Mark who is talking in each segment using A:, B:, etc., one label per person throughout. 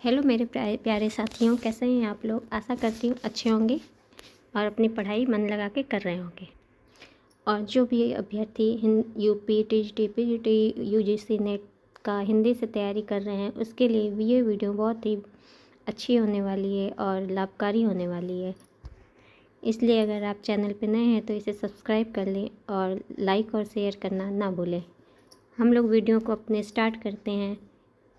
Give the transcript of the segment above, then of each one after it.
A: Hello मेरे प्यारे साथियों, कैसे हैं आप लोग। आशा करती हूँ अच्छे होंगे और अपनी पढ़ाई मन लगा के कर रहे होंगे। और जो भी अभ्यर्थी UP TGT PGT UGC net का हिंदी से तैयारी कर रहे हैं, उसके लिए भी ये वीडियो बहुत ही अच्छी होने वाली है और लाभकारी होने वाली है। इसलिए अगर आप चैनल पर नए हैं तो इसे सब्सक्राइब कर लें और लाइक और शेयर करना ना भूलें। हम लोग वीडियो को अपने स्टार्ट करते हैं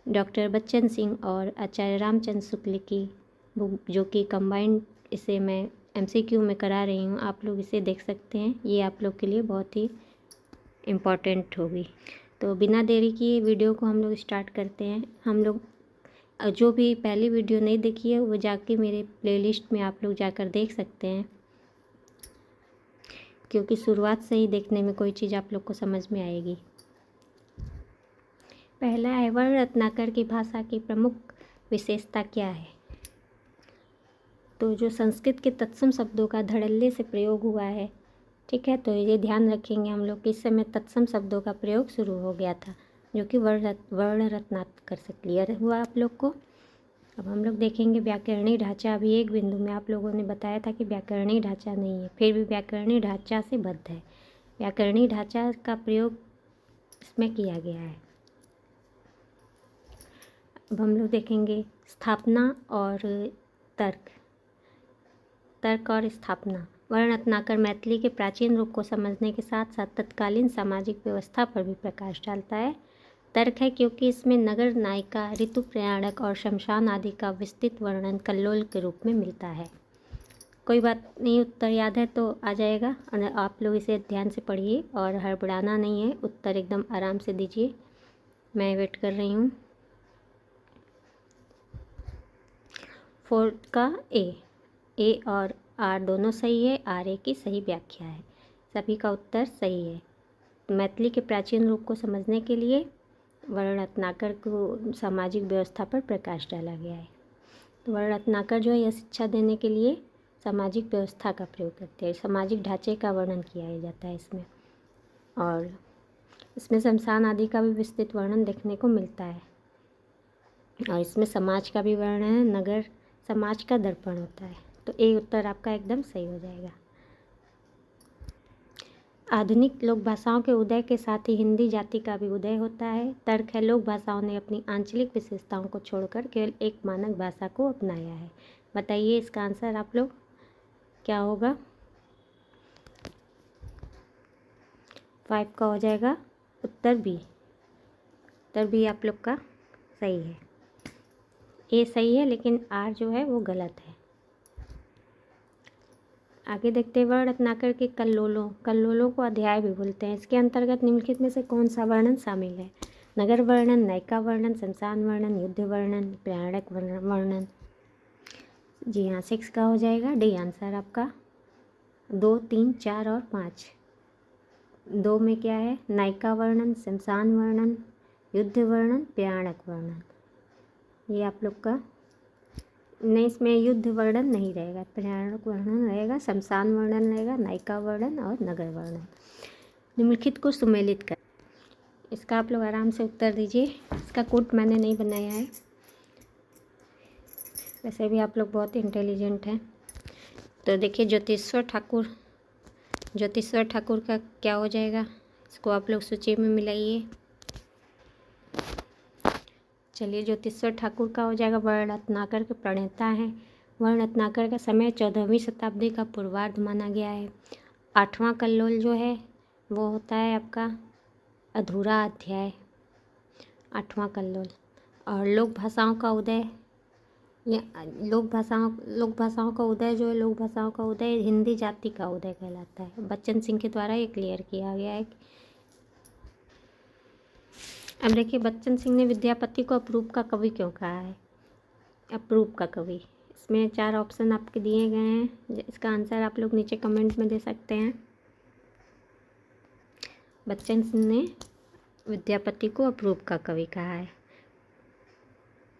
A: डॉक्टर बच्चन सिंह और आचार्य रामचंद्र शुक्ल की बुक, जो कि कंबाइंड इसे मैं एमसीक्यू में करा रही हूँ। आप लोग इसे देख सकते हैं, ये आप लोग के लिए बहुत ही इम्पॉर्टेंट होगी। तो बिना देरी किए वीडियो को हम लोग स्टार्ट करते हैं। हम लोग जो भी पहली वीडियो नहीं देखी है वो जाके मेरे प्लेलिस्ट में आप लोग जाकर देख सकते हैं, क्योंकि शुरुआत से ही देखने में कोई चीज़ आप लोग को समझ में आएगी। पहला है, वर्ण रत्नाकर की भाषा की प्रमुख विशेषता क्या है। तो जो संस्कृत के तत्सम शब्दों का धड़ल्ले से प्रयोग हुआ है, ठीक है, तो ये ध्यान रखेंगे हम लोग कि इस समय तत्सम शब्दों का प्रयोग शुरू हो गया था, जो कि वर्ण रत्नाकर से क्लियर हुआ आप लोग को। अब हम लोग देखेंगे व्याकरणीय ढांचा। अभी एक बिंदु में आप लोगों ने बताया था कि व्याकरणीय ढांचा नहीं है, फिर भी व्याकरणीय ढांचा से बद्ध है। व्याकरणीय ढांचा का प्रयोग इसमें किया गया है। अब हम लोग देखेंगे स्थापना और तर्क और स्थापना। वर्ण रत्नाकर मैथिली के प्राचीन रूप को समझने के साथ साथ तत्कालीन सामाजिक व्यवस्था पर भी प्रकाश डालता है। तर्क है क्योंकि इसमें नगर नायिका, ऋतु प्रयाणक और शमशान आदि का विस्तृत वर्णन कल्लोल के रूप में मिलता है। कोई बात नहीं, उत्तर याद है तो आ जाएगा और आप लोग इसे ध्यान से पढ़िए और हड़बड़ाना नहीं है, उत्तर एकदम आराम से दीजिए। मैं वेट कर रही हूँ। फोर्थ का ए और आर दोनों सही है। आर ए की सही व्याख्या है। सभी का उत्तर सही है। मैथिली के प्राचीन रूप को समझने के लिए वर्ण रत्नाकर को सामाजिक व्यवस्था पर प्रकाश डाला गया है। तो वर्ण रत्नाकर जो है यह शिक्षा देने के लिए सामाजिक व्यवस्था का प्रयोग करते हैं। सामाजिक ढांचे का वर्णन किया जाता है इसमें, और इसमें शमशान आदि का भी विस्तृत वर्णन देखने को मिलता है। और इसमें समाज का भी वर्णन है, नगर समाज का दर्पण होता है। तो ए उत्तर आपका एकदम सही हो जाएगा। आधुनिक लोक भाषाओं के उदय के साथ ही हिंदी जाति का भी उदय होता है। तर्क है, लोक भाषाओं ने अपनी आंचलिक विशेषताओं को छोड़कर केवल एक मानक भाषा को अपनाया है। बताइए इसका आंसर आप लोग क्या होगा। 5 का हो जाएगा उत्तर बी। उत्तर बी आप लोग का सही है। ए सही है लेकिन आर जो है वो गलत है। आगे देखते हैं वर्ण रत्नाकर के कल्लोलों को अध्याय भी बोलते हैं। इसके अंतर्गत निम्नलिखित में से कौन सा वर्णन शामिल है। नगर वर्णन, नायिका वर्णन, शमशान वर्णन, युद्ध वर्णन, प्रयाणक वर्णन। जी हाँ, 6 का हो जाएगा डी आंसर आपका। 2, 3, 4 और 5। 2 में क्या है, नायिका वर्णन, शमशान वर्णन, युद्ध वर्णन, प्रयाणक वर्णन। ये आप लोग का नहीं, इसमें युद्ध वर्णन नहीं रहेगा, प्रयाणक वर्णन रहेगा, शमशान वर्णन रहेगा, नायिका वर्णन और नगर वर्णन। निम्नलिखित को सुमेलित कर। इसका आप लोग आराम से उत्तर दीजिए। इसका कोट मैंने नहीं बनाया है, वैसे भी आप लोग बहुत इंटेलिजेंट हैं। तो देखिए ज्योतिश्वर ठाकुर का क्या हो जाएगा, इसको आप लोग सूची में मिलाइए। चलिए, ज्योतिश्वर ठाकुर का हो जाएगा। वर्ण रत्नाकर के प्रणेता हैं। वर्ण रत्नाकर का समय 14वीं शताब्दी का पूर्वार्ध माना गया है। 8वां कल्लोल जो है वो होता है आपका अधूरा अध्याय, 8वां कल्लोल। और लोक भाषाओं का उदय, या लोक भाषाओं का उदय जो है, लोक भाषाओं का उदय हिंदी जाति का उदय कहलाता है। बच्चन सिंह के द्वारा ये क्लियर किया गया है। अब देखिए, बच्चन सिंह ने विद्यापति को अप्रूप का कवि क्यों कहा है। अप्रूप का कवि, इसमें 4 ऑप्शन आपके दिए गए हैं। इसका आंसर आप लोग नीचे कमेंट में दे सकते हैं। बच्चन सिंह ने विद्यापति को अप्रूप का कवि कहा है।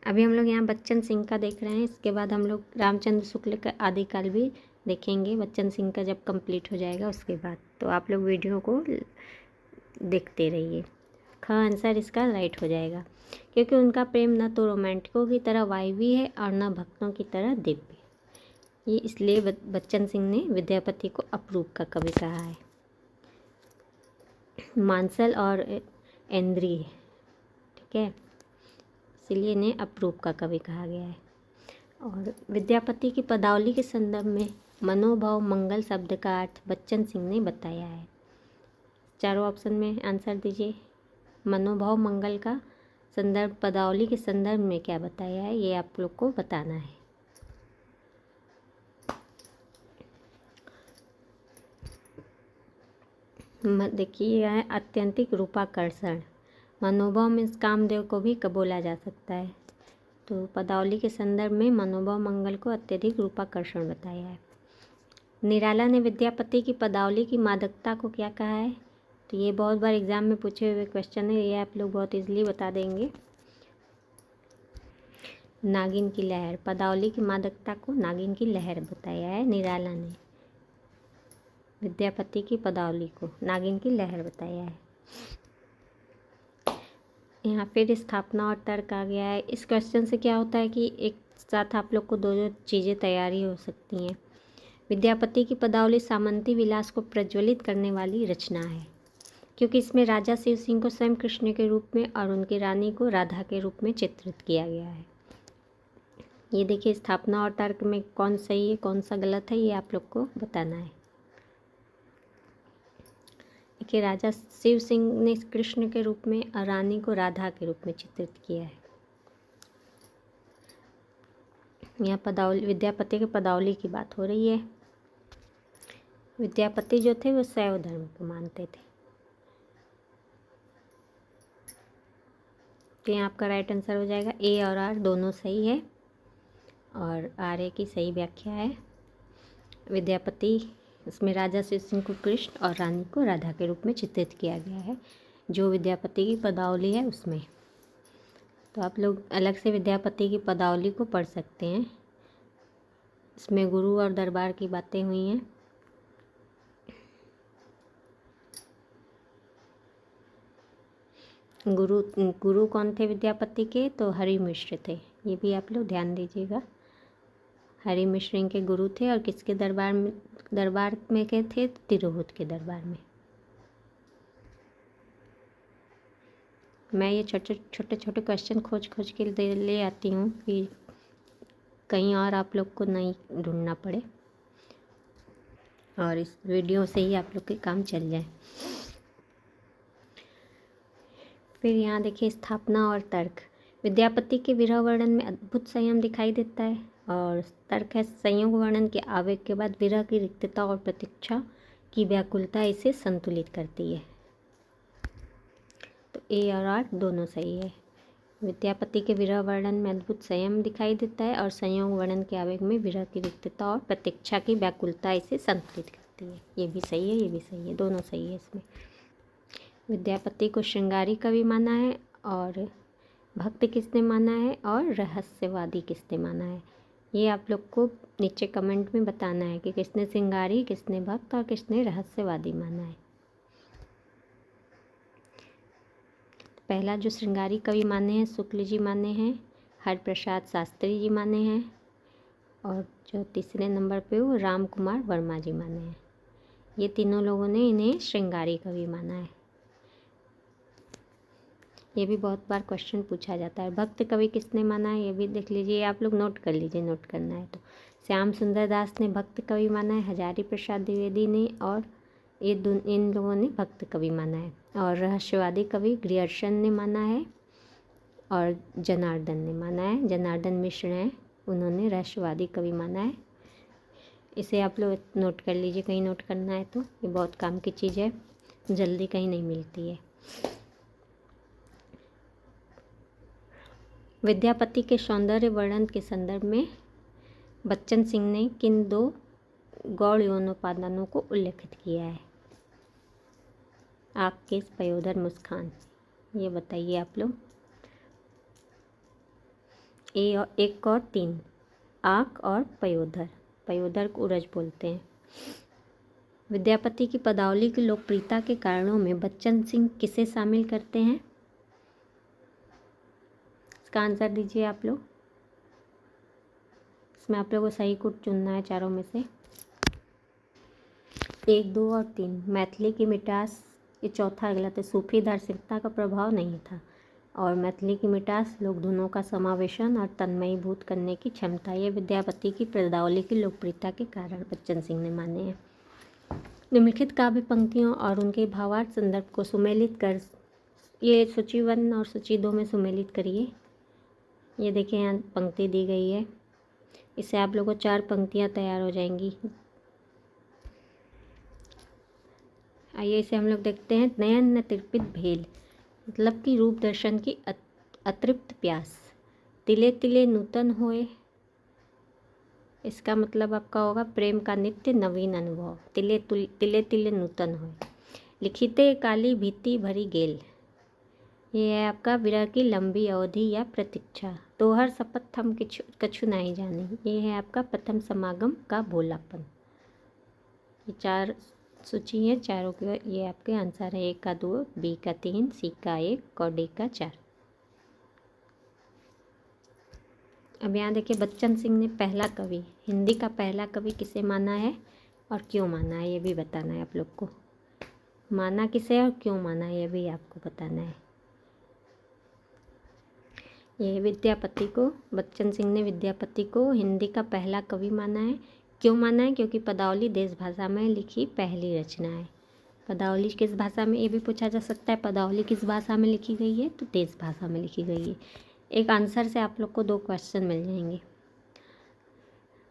A: अभी हम लोग यहाँ बच्चन सिंह का देख रहे हैं, इसके बाद हम लोग रामचंद्र शुक्ल का आदिकाल भी देखेंगे। बच्चन सिंह का जब कंप्लीट हो जाएगा उसके बाद, तो आप लोग वीडियो को देखते रहिए। ख आंसर इसका राइट हो जाएगा, क्योंकि उनका प्रेम न तो रोमांटिकों की तरह वायवी है और न भक्तों की तरह दिव्य। ये इसलिए बच्चन सिंह ने विद्यापति को अप्रूप का कवि कहा है। मांसल और इंद्रिय, ठीक है, इसलिए इन्हें अप्रूप का कवि कहा गया है। और विद्यापति की पदावली के संदर्भ में मनोभाव मंगल शब्द का अर्थ बच्चन सिंह ने बताया है। चारों ऑप्शन में आंसर दीजिए। मनोभाव मंगल का संदर्भ पदावली के संदर्भ में क्या बताया है, ये आप लोग को बताना है। देखिए यह है अत्यंतिक रूपाकर्षण। मनोभाव में कामदेव को भी बोला जा सकता है। तो पदावली के संदर्भ में मनोभाव मंगल को अत्यधिक रूपाकर्षण बताया है। निराला ने विद्यापति की पदावली की मादकता को क्या कहा है, तो ये बहुत बार एग्जाम में पूछे हुए क्वेश्चन है, ये आप लोग बहुत इजीली बता देंगे। नागिन की लहर, पदावली की मादकता को नागिन की लहर बताया है निराला ने। विद्यापति की पदावली को नागिन की लहर बताया है। यहाँ फिर स्थापना और तर्क आ गया है। इस क्वेश्चन से क्या होता है कि एक साथ आप लोग को दो चीज़ें तैयारी हो सकती हैं। विद्यापति की पदावली सामंती विलास को प्रज्वलित करने वाली रचना है, क्योंकि इसमें राजा शिव सिंह को स्वयं कृष्ण के रूप में और उनकी रानी को राधा के रूप में चित्रित किया गया है। ये देखिए स्थापना और तर्क में कौन सही है कौन सा गलत है, ये आप लोग को बताना है। देखिए राजा शिव सिंह ने कृष्ण के रूप में और रानी को राधा के रूप में चित्रित किया है। यहाँ पदावली विद्यापति के पदावली की बात हो रही है। विद्यापति जो थे वो शैव धर्म को मानते थे। तो यहाँ आपका राइट आंसर हो जाएगा ए और आर दोनों सही है, और आर ए की सही व्याख्या है। विद्यापति इसमें राजा शिव सिंह को कृष्ण और रानी को राधा के रूप में चित्रित किया गया है, जो विद्यापति की पदावली है उसमें। तो आप लोग अलग से विद्यापति की पदावली को पढ़ सकते हैं। इसमें गुरु और दरबार की बातें हुई हैं। गुरु कौन थे विद्यापति के, तो हरि मिश्र थे। ये भी आप लोग ध्यान दीजिएगा। हरि मिश्र इनके गुरु थे और किसके दरबार में के थे, तिरहुत के दरबार में। मैं ये छोटे छोटे क्वेश्चन खोज के ले आती हूँ कि कहीं और आप लोग को नहीं ढूंढना पड़े और इस वीडियो से ही आप लोग के काम चल जाए। फिर यहाँ देखिए स्थापना और तर्क। विद्यापति के विरह वर्णन में अद्भुत संयम दिखाई देता है, और तर्क है संयोग वर्णन के आवेग के बाद विरह की रिक्तता और प्रतीक्षा की व्याकुलता इसे संतुलित करती है। तो ए और आर दोनों सही है। विद्यापति के विरह वर्णन में अद्भुत संयम दिखाई देता है और संयोग वर्णन के आवेग में विरह की रिक्तता और प्रतीक्षा की व्याकुलता इसे संतुलित करती है। ये भी सही है, ये भी सही है, दोनों सही है इसमें। विद्यापति को श्रृंगारी कवि माना है, और भक्त किसने माना है, और रहस्यवादी किसने माना है। ये आप लोग को नीचे कमेंट में बताना है कि किसने श्रृंगारी, किसने भक्त और किसने रहस्यवादी माना है। पहला जो श्रृंगारी कवि माने हैं शुक्ल जी माने हैं, हरप्रसाद शास्त्री जी माने हैं, और जो तीसरे नंबर पे वो राम कुमार वर्मा जी माने हैं। ये तीनों लोगों ने इन्हें श्रृंगारी कवि माना है। ये भी बहुत बार क्वेश्चन पूछा जाता है। भक्त कवि किसने माना है, ये भी देख लीजिए, आप लोग नोट कर लीजिए, नोट करना है तो। श्याम सुंदर दास ने भक्त कवि माना है, हजारी प्रसाद द्विवेदी ने और इन लोगों ने भक्त कवि माना है। और रहस्यवादी कवि ग्रियर्सन ने माना है और जनार्दन ने माना है। जनार्दन मिश्र हैं, उन्होंने रहस्यवादी कवि माना है। इसे आप लोग नोट कर लीजिए, कहीं नोट करना है तो। ये बहुत काम की चीज़ है, जल्दी कहीं नहीं मिलती है। विद्यापति के सौंदर्य वर्णन के संदर्भ में बच्चन सिंह ने किन दो गौड़ यौनोपादानों को उल्लेखित किया है। आँख, केस, पयोधर, मुस्कान, ये बताइए आप लोग। एक और 3, आँख और पयोधर। पयोधर को उरज बोलते हैं। विद्यापति की पदावली की लोकप्रियता के कारणों में बच्चन सिंह किसे शामिल करते हैं, इसका आंसर दीजिए आप लोग। इसमें आप लोगों को सही कोड चुनना है चारों में से। 1, 2 और 3। मैथिली की मिठास, ये चौथा गलत है। सूफी दार्शनिकता का प्रभाव नहीं था। और मैथिली की मिठास लोक धुनों का समावेशन और तन्मयीभूत करने की क्षमता, ये विद्यापति की पदावली की लोकप्रियता के कारण बच्चन सिंह ने माने हैं। निम्नलिखित काव्य पंक्तियों और उनके भावार्थ संदर्भ को सुमेलित कर, ये सूची 1 और सूची 2 में सुमेलित करिए। ये देखिए यहाँ पंक्ति दी गई है, इससे आप लोगों को 4 पंक्तियाँ तैयार हो जाएंगी। आइए इसे हम लोग देखते हैं। नयन न तृपित भेल, मतलब कि रूप दर्शन की अतृप्त प्यास। तिले तिले नूतन होए, इसका मतलब आपका होगा प्रेम का नित्य नवीन अनुभव। तिले तिले तिले नूतन होए। लिखिते काली भीति भरी गेल, ये है आपका विरह की लंबी अवधि या प्रतीक्षा। तोहर शपथ हम कछु नहीं जाने, ये है आपका प्रथम समागम का भोलापन। ये 4 सूची है, चारों के ये आपके आंसर है। A का 2, B का 3, C का 1 और D का 4। अब यहाँ देखिए बच्चन सिंह ने पहला कवि, हिंदी का पहला कवि किसे माना है और क्यों माना है, ये भी बताना है आप लोग को। माना किसे और क्यों माना है, ये भी आपको बताना है। ये विद्यापति को, बच्चन सिंह ने विद्यापति को हिंदी का पहला कवि माना है। क्यों माना है? क्योंकि पदावली देश भाषा में लिखी पहली रचना है। पदावली किस भाषा में, ये भी पूछा जा सकता है। पदावली किस भाषा में लिखी गई है? तो देश भाषा में लिखी गई है। एक आंसर से आप लोग को 2 क्वेश्चन मिल जाएंगे।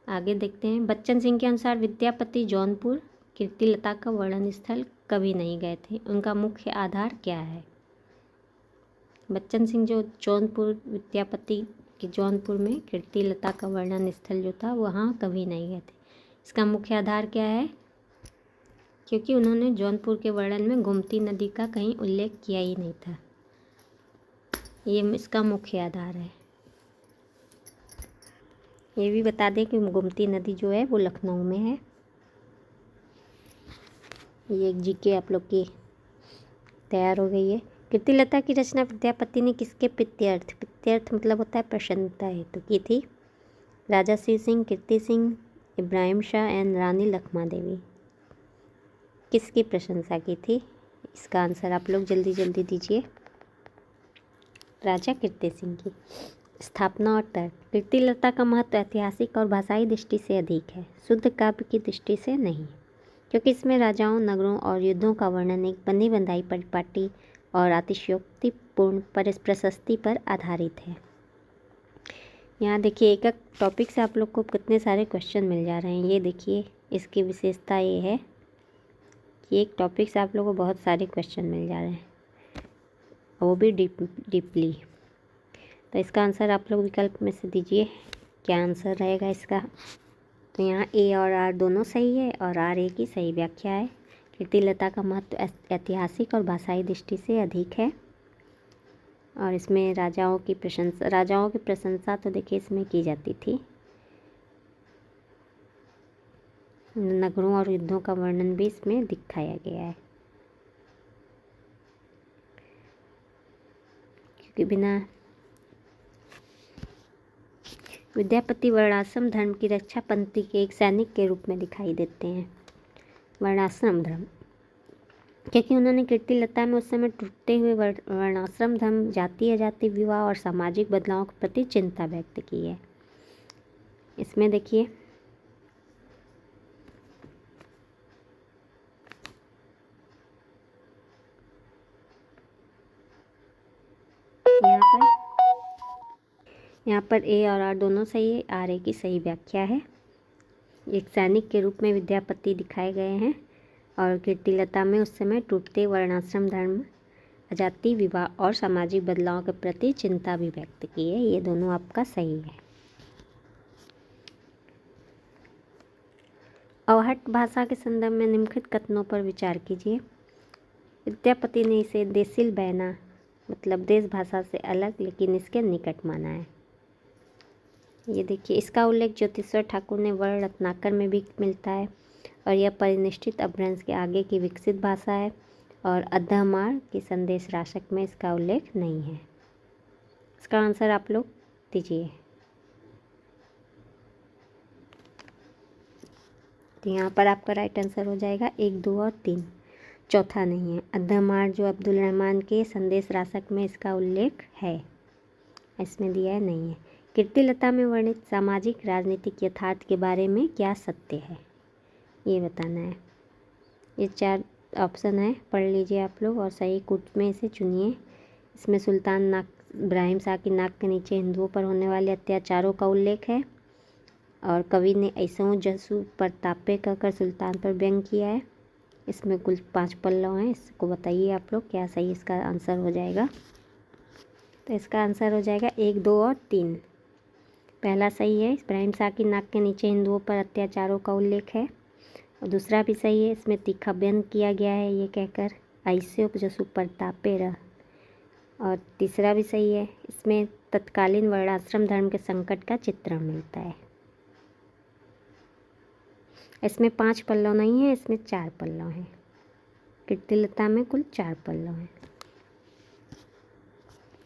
A: आगे देखते हैं। बच्चन सिंह के अनुसार विद्यापति जौनपुर कीर्तिलता का वर्णन स्थल कभी नहीं गए थे, उनका मुख्य आधार क्या है? बच्चन सिंह जो जौनपुर, विद्यापति के जौनपुर में कीर्तिलता का वर्णन स्थल जो था वहाँ कभी नहीं गए थे, इसका मुख्य आधार क्या है? क्योंकि उन्होंने जौनपुर के वर्णन में गोमती नदी का कहीं उल्लेख किया ही नहीं था, ये इसका मुख्य आधार है। ये भी बता दें कि गोमती नदी जो है वो लखनऊ में है। ये एक जीके आप लोग की तैयार हो गई है। कीर्तिलता की रचना विद्यापति ने किसके प्रीत्यर्थ, प्रीत्यर्थ मतलब होता है प्रसन्नता हेतु की थी? राजा श्री सिंह, कीर्ति सिंह, इब्राहिम शाह एंड रानी लखमा देवी, किसकी प्रशंसा की थी? इसका आंसर आप लोग जल्दी जल्दी दीजिए। राजा कीर्ति सिंह की। स्थापना और तर्क। कीर्तिलता का महत्व ऐतिहासिक और भाषाई दृष्टि से अधिक है, शुद्ध काव्य की दृष्टि से नहीं, क्योंकि इसमें राजाओं, नगरों और युद्धों का वर्णन एक बंधी बंधाई परिपाटी और अतिशयोक्तिपूर्ण प्रशस्ति पर आधारित है। यहाँ देखिए एक एक टॉपिक से आप लोग को कितने सारे क्वेश्चन मिल जा रहे हैं। ये देखिए इसकी विशेषता ये है कि एक टॉपिक से आप लोग को बहुत सारे क्वेश्चन मिल जा रहे हैं, वो भी डीपली। तो इसका आंसर आप लोग विकल्प में से दीजिए, क्या आंसर रहेगा इसका? तो यहाँ A और R दोनों सही है और R A की सही व्याख्या है। कीर्तिलता का महत्व ऐतिहासिक और भाषाई दृष्टि से अधिक है, और इसमें राजाओं की प्रशंसा तो देखिए इसमें की जाती थी। नगरों और युद्धों का वर्णन भी इसमें दिखाया गया है, क्योंकि बिना विद्यापति वर्णाश्रम धर्म की रक्षा पंथी के एक सैनिक के रूप में दिखाई देते हैं। वर्णाश्रम धर्म, क्योंकि उन्होंने कीर्तिलता में उस समय टूटते हुए वर्णाश्रम धर्म, जाति अजाति विवाह और सामाजिक बदलावों के प्रति चिंता व्यक्त की है। इसमें देखिए यहाँ पर A और R दोनों सही है, R A की सही व्याख्या है। एक सैनिक के रूप में विद्यापति दिखाए गए हैं, और कीर्तिलता में उस समय टूटते वर्णाश्रम धर्म, जाति विवाह और सामाजिक बदलाव के प्रति चिंता भी व्यक्त की है। ये दोनों आपका सही है। अवहट भाषा के संदर्भ में निम्नलिखित कथनों पर विचार कीजिए। विद्यापति ने इसे देसिल बैना, मतलब देश भाषा से अलग लेकिन इसके निकट माना है। ये देखिए इसका उल्लेख ज्योतिश्वर ठाकुर ने वर्ण रत्नाकर में भी मिलता है, और यह परिनिष्ठित अपभ्रंश के आगे की विकसित भाषा है, और अद्धमार के संदेश राशक में इसका उल्लेख नहीं है। इसका आंसर आप लोग दीजिए। तो यहाँ पर आपका राइट आंसर हो जाएगा 1, 2 और 3। चौथा नहीं है। अद्दमार जो अब्दुल रहमान के संदेश रासक में इसका उल्लेख है, इसमें दिया है नहीं है। कीर्तिलता में वर्णित सामाजिक राजनीतिक यथार्थ के बारे में क्या सत्य है, ये बताना है। ये 4 ऑप्शन है, पढ़ लीजिए आप लोग और सही कुछ में से चुनिए। इसमें सुल्तान नाक इब्राहिम शाह की नाक के नीचे हिंदुओं पर होने वाले अत्याचारों का उल्लेख है और कवि ने ऐसों जसू प्रतापे कहकर सुल्तान पर व्यंग किया है। इसमें कुल 5 पल्लव हैं, इसको बताइए आप लोग क्या सही इसका आंसर हो जाएगा। तो इसका आंसर हो जाएगा 1, 2 और 3। पहला सही है, इब्राहिम शाह की नाक के नीचे हिंदुओं पर अत्याचारों का उल्लेख है। और दूसरा भी सही है, इसमें तीखा व्यंग किया गया है ये कहकर ऐसे जसु प्रतापे रह। और तीसरा भी सही है, इसमें तत्कालीन वर्णाश्रम धर्म के संकट का चित्रण मिलता है। इसमें 5 पल्लव नहीं है, इसमें 4 पल्लव हैं। कीर्तिलता में कुल 4 पल्लव हैं।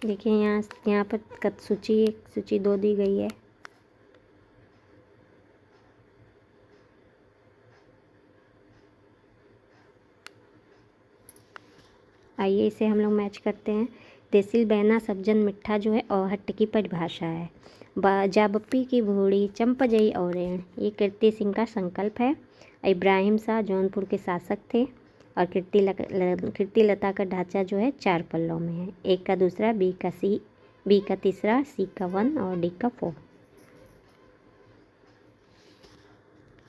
A: देखिए यहाँ पर सूची 1, सूची 2 दी गई है। आइए इसे हम लोग मैच करते हैं। देसिल बहना सब्जन मिठा जो है औहट की परिभाषा है। जाबप्पी की भोड़ी चंपजई औरेण, ये कीर्ति सिंह का संकल्प है। इब्राहिम शाह जौनपुर के शासक थे। और कीर्तिलता का ढांचा जो है 4 पल्लों में है। 1 का दूसरा, बी का तीसरा, सी का 1 और डी का 4।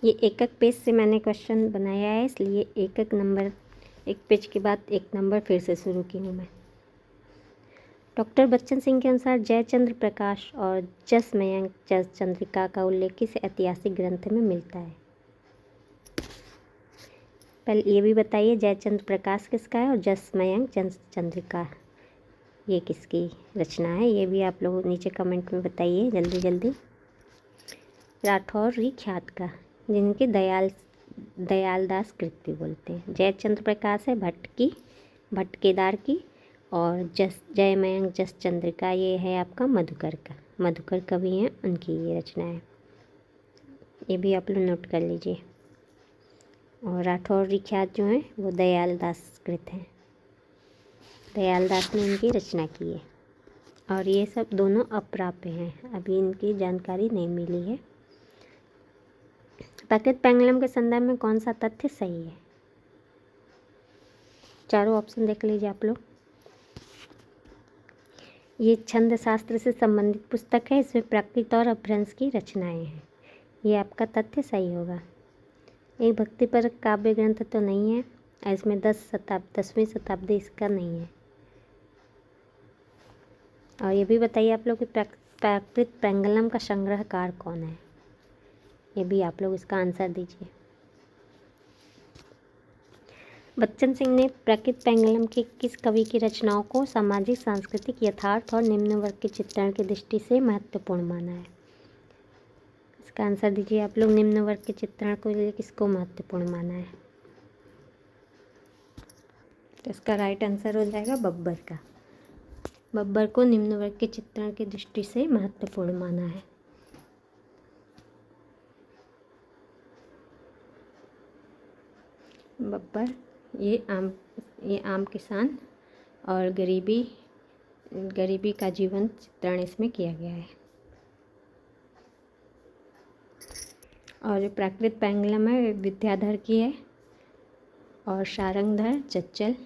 A: ये एक पेज से मैंने क्वेश्चन बनाया है, इसलिए एक नंबर, एक पेज के बाद एक नंबर फिर से शुरू की हूँ मैं। डॉक्टर बच्चन सिंह के अनुसार जयचंद्र प्रकाश और जस मयंक जस चंद्रिका का उल्लेख किस ऐतिहासिक ग्रंथ में मिलता है। पहले ये भी बताइए जयचंद्र प्रकाश किसका है और जस मयंक जस चंद्रिका ये किसकी रचना है, ये भी आप लोग नीचे कमेंट में बताइए जल्दी जल्दी। राठौर री ख्यात का, जिनके दयालदास कृत भी बोलते हैं। जयचंद्र प्रकाश है भट्ट केदार की। और जय मयंक जस चंद्रिका ये है आपका मधुकर का, मधुकर कवि हैं, उनकी ये रचना है। ये भी आप लोग नोट कर लीजिए। और राठौर विख्यात जो हैं वो दयालदास कृत हैं, दयालदास ने इनकी रचना की है। और ये सब दोनों अप्राप्य हैं, अभी इनकी जानकारी नहीं मिली है। प्राकृत पेंगुलम के संदर्भ में कौन सा तथ्य सही है। चारों ऑप्शन देख लीजिए आप लोग। ये छंद शास्त्र से संबंधित पुस्तक है, इसमें प्राकृत और अपभ्रंश की रचनाएं हैं, ये आपका तथ्य सही होगा। एक भक्तिपरक काव्य ग्रंथ तो नहीं है, इसमें 10वीं शताब्दी इसका नहीं है। और ये भी बताइए आप लोग कि प्राकृत पेंगुलम का संग्रहकार कौन है, ये भी आप लोग इसका आंसर दीजिए। बच्चन सिंह ने प्राकृत पेंगुलम के किस कवि की रचनाओं को सामाजिक सांस्कृतिक यथार्थ और निम्न वर्ग के चित्रण की दृष्टि से महत्वपूर्ण माना है। इसका आंसर दीजिए आप लोग, निम्न वर्ग के चित्रण को लिए किसको महत्वपूर्ण माना है। तो इसका राइट आंसर हो जाएगा बब्बर का। बब्बर को निम्न वर्ग के चित्रण की दृष्टि से महत्वपूर्ण माना है। बब्बर ये आम किसान और गरीबी का जीवन चित्रण इसमें किया गया है। और जो प्राकृत पेंगुलम है विद्याधर की है और शारंगधर, चच्चल,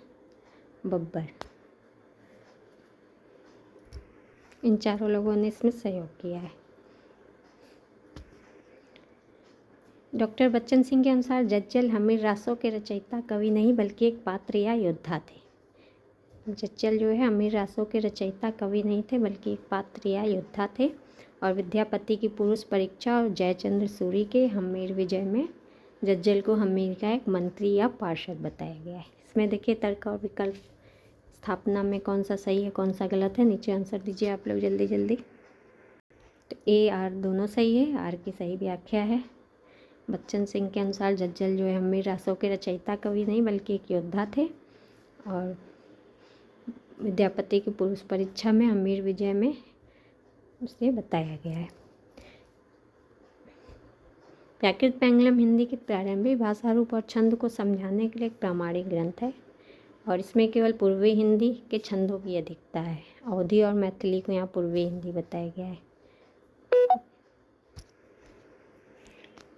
A: बब्बर, इन चारों लोगों ने इसमें सहयोग किया है। डॉक्टर बच्चन सिंह के अनुसार जज्जल हमीर रासों के रचयिता कवि नहीं बल्कि एक पात्र या योद्धा थे। जज्जल जो है अमीर रासों के रचयिता कवि नहीं थे बल्कि एक पात्र या योद्धा थे। और विद्यापति की पुरुष परीक्षा और जयचंद्र सूरी के हमीर विजय में जज्जल को हमीर का एक मंत्री या पार्षद बताया गया है। इसमें देखिए तर्क और विकल्प स्थापना में कौन सा सही है कौन सा गलत है, नीचे आंसर दीजिए आप लोग जल्दी जल्दी। तो ए आर दोनों सही है, आर की सही व्याख्या है। बच्चन सिंह के अनुसार जज्जल जो है हमीर रासों के रचयिता कवि नहीं बल्कि एक योद्धा थे। और विद्यापति की पुरुष परीक्षा में हमीर विजय में इसे बताया गया है। प्राकृत पेंगलम हिंदी के प्रारंभिक भाषा रूप और छंद को समझाने के लिए एक प्रामाणिक ग्रंथ है और इसमें केवल पूर्वी हिंदी के छंदों की अधिकता है। अवधी और मैथिली को यहाँ पूर्वी हिंदी बताया गया है।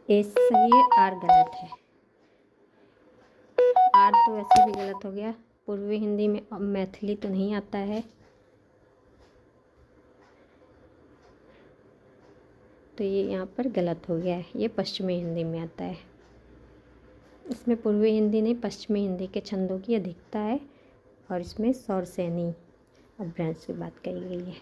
A: ए सही है, आर गलत है। आर तो वैसे भी गलत हो गया, पूर्वी हिंदी में अब मैथिली तो नहीं आता है, तो ये यहाँ पर गलत हो गया है। ये पश्चिमी हिंदी में आता है। इसमें पूर्वी हिंदी नहीं, पश्चिमी हिंदी के छंदों की अधिकता है और इसमें सौरसेनी अपभ्रंश की बात कही गई है।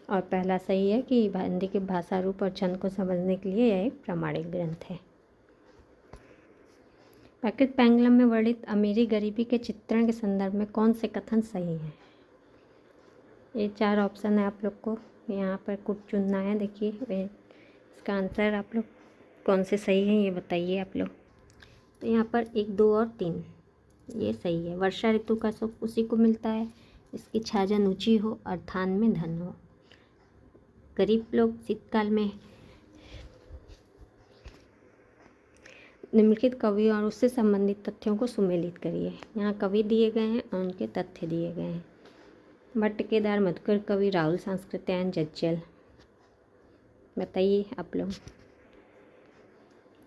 A: और पहला सही है कि हिंदी के भाषा रूप और छंद को समझने के लिए यह एक प्रामाणिक ग्रंथ है। प्राकृत पेंगलम में वर्णित अमीरी गरीबी के चित्रण के संदर्भ में कौन से कथन सही हैं? ये 4 ऑप्शन है आप लोग को यहाँ पर कुछ चुनना है। देखिए इसका आंसर आप लोग कौन से सही हैं ये बताइए आप लोग। तो यहाँ पर 1, 2 और 3 ये सही है। वर्षा ऋतु का सुख उसी को मिलता है इसकी छाजन ऊँची हो और थान में धन हो। गरीब लोग शीतकाल में निम्नलिखित कवि और उससे संबंधित तथ्यों को सुमेलित करिए। यहाँ कवि दिए गए हैं और उनके तथ्य दिए गए हैं। भट्ट केदार, मधुकर कवि, राहुल सांस्कृत्यायन, जज्जल। बताइए आप लोग।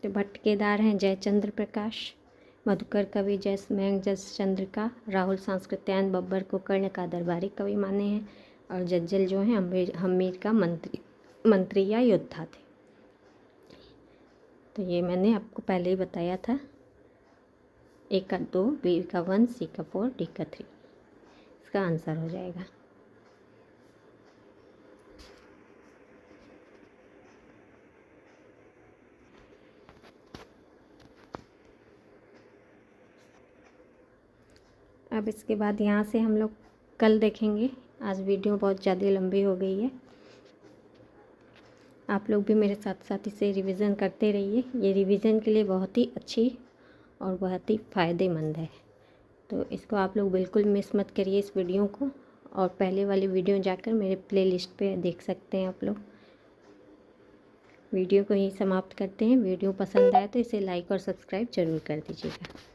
A: तो भट्ट केदार हैं जयचंद्र प्रकाश, मधुकर कवि जयसमयंक जसचंद्रिका, राहुल सांस्कृत्यायन बब्बर को कर्ण का दरबारी कवि माने हैं और जज्जल जो हैं हम्मीर का मंत्री या योद्धा थे। तो ये मैंने आपको पहले ही बताया था। ए का 2, बी का 1, सी का 4, डी का 3 इसका आंसर हो जाएगा। अब इसके बाद यहाँ से हम लोग कल देखेंगे। आज वीडियो बहुत ज़्यादा लंबी हो गई है। आप लोग भी मेरे साथ साथ इसे रिवीजन करते रहिए। ये रिवीजन के लिए बहुत ही अच्छी और बहुत ही फ़ायदेमंद है। तो इसको आप लोग बिल्कुल मिस मत करिए इस वीडियो को। और पहले वाली वीडियो जाकर मेरे प्लेलिस्ट पे देख सकते हैं आप लोग। वीडियो को यहीं समाप्त करते हैं। वीडियो पसंद आए तो इसे लाइक और सब्सक्राइब ज़रूर कर दीजिएगा।